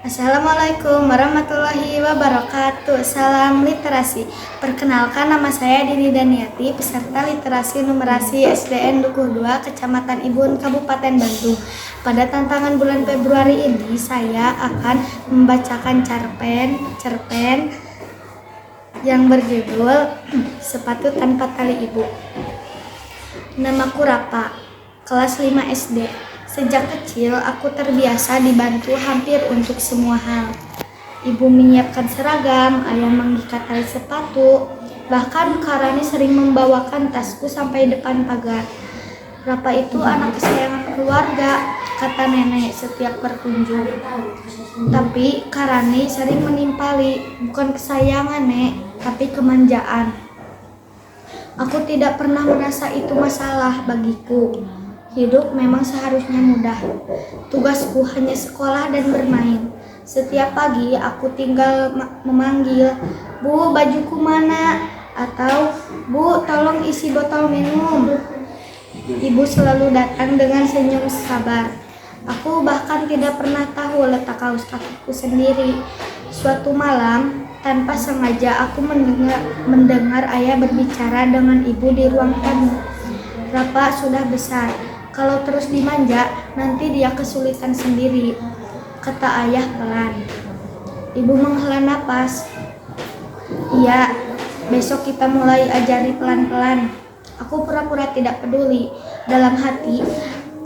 Assalamualaikum warahmatullahi wabarakatuh. Salam literasi. Perkenalkan, nama saya Dini Daniati, peserta literasi numerasi SDN Dukuh 2, Kecamatan Ibun, Kabupaten Bandung. Pada tantangan bulan Februari ini, saya akan membacakan cerpen yang berjudul Sepatu Tanpa Tali Ibu. Namaku Rapa, kelas 5 SD. Sejak kecil, aku terbiasa dibantu hampir untuk semua hal. Ibu menyiapkan seragam, ayah mengikat tali sepatu, bahkan Karani sering membawakan tasku sampai depan pagar. Rapa itu anak kesayangan keluarga, kata nenek setiap berkunjung. Tapi Karani sering menimpali, bukan kesayangan, Nek, tapi kemanjaan. Aku tidak pernah merasa itu masalah bagiku. Hidup memang seharusnya mudah. Tugasku hanya sekolah dan bermain. Setiap pagi aku tinggal memanggil, "Bu, bajuku mana?" Atau, "Bu, tolong isi botol minum." Ibu selalu datang dengan senyum sabar. Aku bahkan tidak pernah tahu letak kaus kakiku sendiri. Suatu malam, tanpa sengaja aku mendengar ayah berbicara dengan ibu di ruang tamu. "Rapa sudah besar. Kalau terus dimanja, nanti dia kesulitan sendiri," kata ayah pelan. Ibu menghela napas. "Iya, besok kita mulai ajari pelan-pelan." Aku pura-pura tidak peduli. Dalam hati,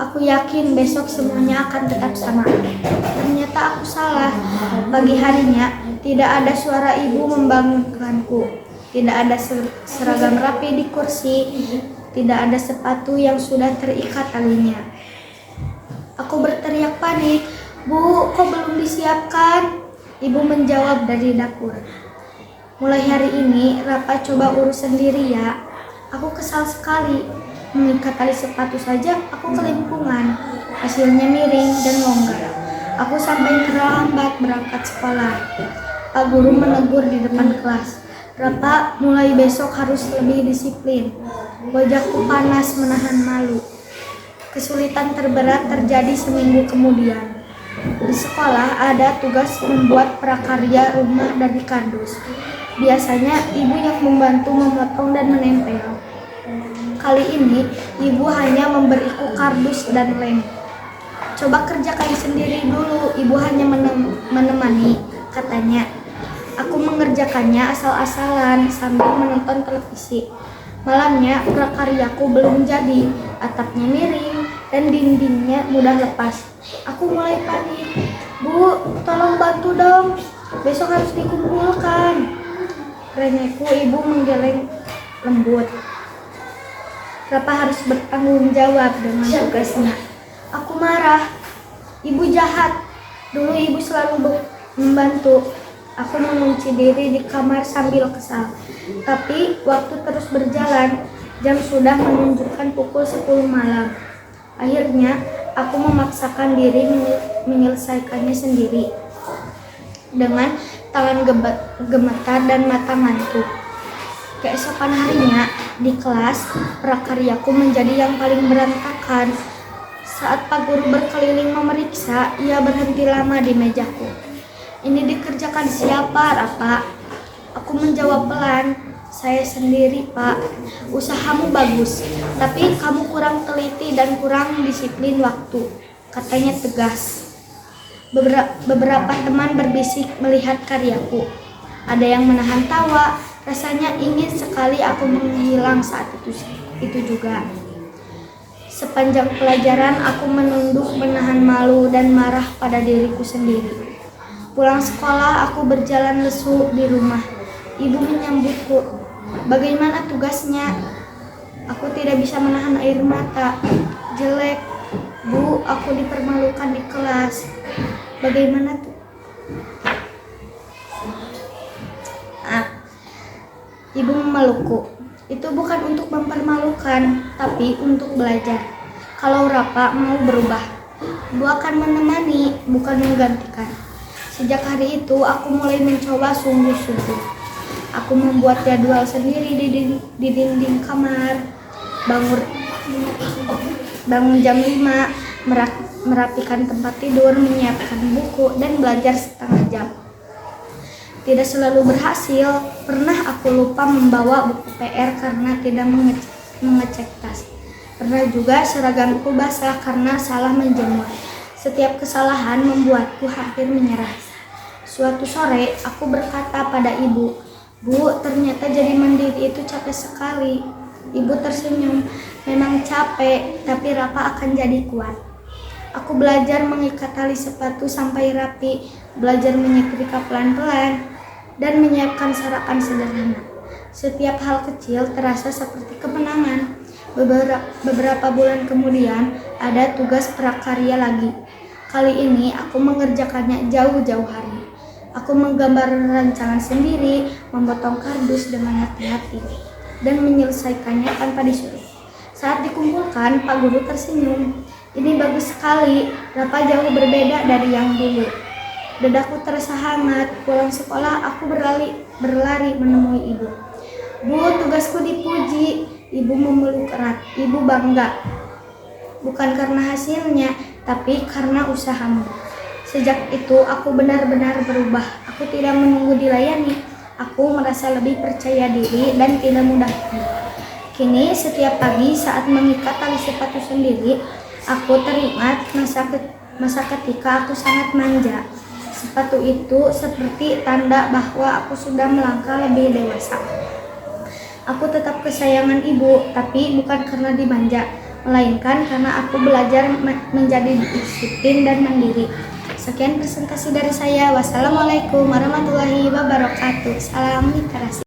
aku yakin besok semuanya akan tetap sama. Ternyata aku salah. Pagi harinya, tidak ada suara ibu membangunkanku. Tidak ada seragam rapi di kursi. Tidak ada sepatu yang sudah terikat talinya. Aku berteriak panik, "Bu, kok belum disiapkan?" Ibu menjawab dari dapur, "Mulai hari ini, Rapa coba urus sendiri ya." Aku kesal sekali. Mengikat tali sepatu saja aku kelimpungan. Hasilnya miring dan longgar. Aku sampai terlambat berangkat sekolah. Pak guru menegur di depan kelas, "Rapa, mulai besok harus lebih disiplin." Wajahku panas menahan malu. Kesulitan terberat terjadi seminggu kemudian. Di sekolah ada tugas membuat prakarya rumah dari kardus. Biasanya ibu yang membantu memotong dan menempel. Kali ini ibu hanya memberiku kardus dan lem. "Coba kerjakan sendiri dulu, ibu hanya menemani," katanya. Aku mengerjakannya asal-asalan sambil menonton televisi. Malamnya prakaryaku belum jadi, atapnya miring dan dindingnya mudah lepas. Aku mulai panik. "Bu, tolong bantu dong, besok harus dikumpulkan." Renyahku ibu menggeleng lembut. Rapa harus bertanggung jawab dengan tugasnya. Aku marah. Ibu jahat. Dulu ibu selalu membantu. Aku mengunci diri di kamar sambil kesal. Tapi waktu terus berjalan, jam sudah menunjukkan pukul 10 malam. Akhirnya, aku memaksakan diri menyelesaikannya sendiri. Dengan tangan gemetar dan mata ngantuk. Keesokan harinya, di kelas, prakaryaku menjadi yang paling berantakan. Saat Pak Guru berkeliling memeriksa, ia berhenti lama di mejaku. "Ini dikerjakan siapa, Rapa?" Aku menjawab pelan, "Saya sendiri, Pak." "Usahamu bagus, tapi kamu kurang teliti dan kurang disiplin waktu," katanya tegas. Beberapa teman berbisik melihat karyaku. Ada yang menahan tawa. Rasanya ingin sekali aku menghilang saat itu juga. Sepanjang pelajaran aku menunduk, menahan malu dan marah pada diriku sendiri. Pulang sekolah, aku berjalan lesu di rumah. Ibu menyambutku. "Bagaimana tugasnya?" Aku tidak bisa menahan air mata. "Jelek, Bu, aku dipermalukan di kelas." "Bagaimana tuh?" Ibu memelukku. "Itu bukan untuk mempermalukan, tapi untuk belajar. Kalau Rapa mau berubah, Ibu akan menemani, bukan menggantikan." Sejak hari itu, aku mulai mencoba sungguh-sungguh. Aku membuat jadwal sendiri di dinding kamar. Bangun jam 5, merapikan tempat tidur, menyiapkan buku, dan belajar setengah jam. Tidak selalu berhasil. Pernah aku lupa membawa buku PR karena tidak mengecek tas. Pernah juga seragamku basah karena salah menjemur. Setiap kesalahan membuatku hampir menyerah. Suatu sore, aku berkata pada ibu, "Bu, ternyata jadi mandiri itu capek sekali." Ibu tersenyum, "Memang capek, tapi Rafa akan jadi kuat." Aku belajar mengikat tali sepatu sampai rapi, belajar menyetrika pelan-pelan, dan menyiapkan sarapan sederhana. Setiap hal kecil terasa seperti kemenangan. Beberapa bulan kemudian, ada tugas prakarya lagi. Kali ini aku mengerjakannya jauh-jauh hari. Aku menggambar rancangan sendiri, memotong kardus dengan hati-hati, dan menyelesaikannya tanpa disuruh. Saat dikumpulkan, Pak Guru tersenyum. "Ini bagus sekali, Rafa jauh berbeda dari yang dulu." Dadaku terasa hangat. Pulang sekolah, aku berlari menemui ibu. "Bu, tugasku dipuji." Ibu memeluk erat. Ibu bangga. Bukan karena hasilnya, tapi karena usahamu. Sejak itu, aku benar-benar berubah. Aku tidak menunggu dilayani. Aku merasa lebih percaya diri dan tidak mudah panik. Kini, setiap pagi saat mengikat tali sepatu sendiri, aku teringat masa ketika aku sangat manja. Sepatu itu seperti tanda bahwa aku sudah melangkah lebih dewasa. Aku tetap kesayangan ibu, tapi bukan karena dimanja, melainkan karena aku belajar menjadi disiplin dan mandiri. Sekian presentasi dari saya. Wassalamualaikum warahmatullahi wabarakatuh. Salam literasi.